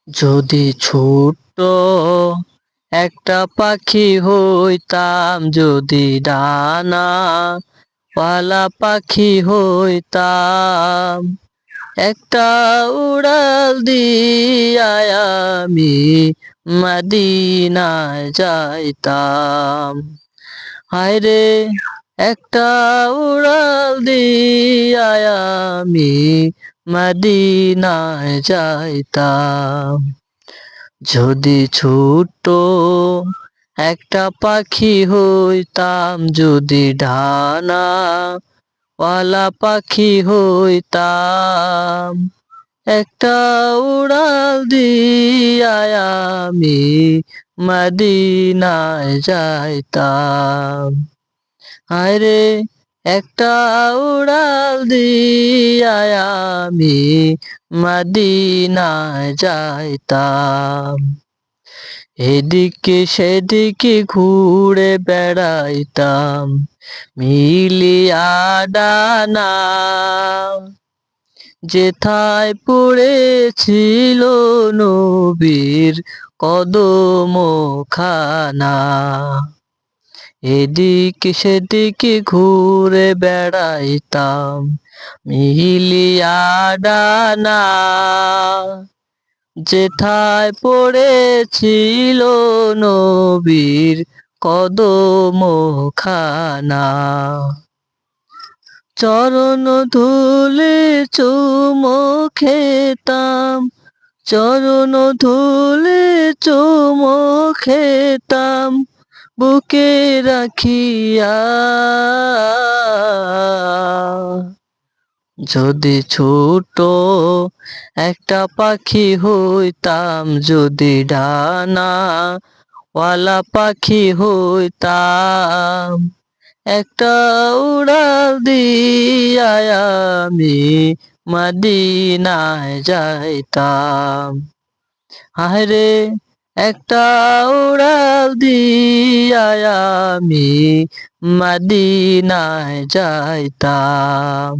যদি ছোট্ট একটা পাখি হইতাম, যদি ডানা পালা পাখি হইতাম, একটা উড়াল দিয়া আমি মদিনায় যাইতাম। হায়রে একটা উড়াল দিয়া আমি মদিনায় যাইতাম। যদি ছোট্ট একটা পাখি হইতাম, যদি ডানা ওয়ালা পাখি হইতাম, একটা উড়াল দিয়া আমি মদিনায় যাইতাম। হায়রে একটা উড়াল দিয়া আমি মদিনায় যাইতাম। এদিকে সেদিকে ঘুরে বেড়াইতাম মিলিয়া ডানা, যেথায় পড়েছিল নবীর কদম খানা। এদিকে সেদিকে ঘুরে বেড়াইতাম মিলিয়া ডানা, যেথায় পড়েছিল নবীর কদম খানা। চরণ ধুলে চুমো খেতাম, চরণ ধুলে চুমো খেতাম, বুকে রাখিয়া। যদি ছোট একটা পাখি হইতাম, যদি ডানা ওয়ালা পাখি হইতাম, একটা উড়াল দিয়া আমি মদিনায় যাইতাম। হায়রে একটা উড়াল দিয়া আমি মদিনায় যাইতাম।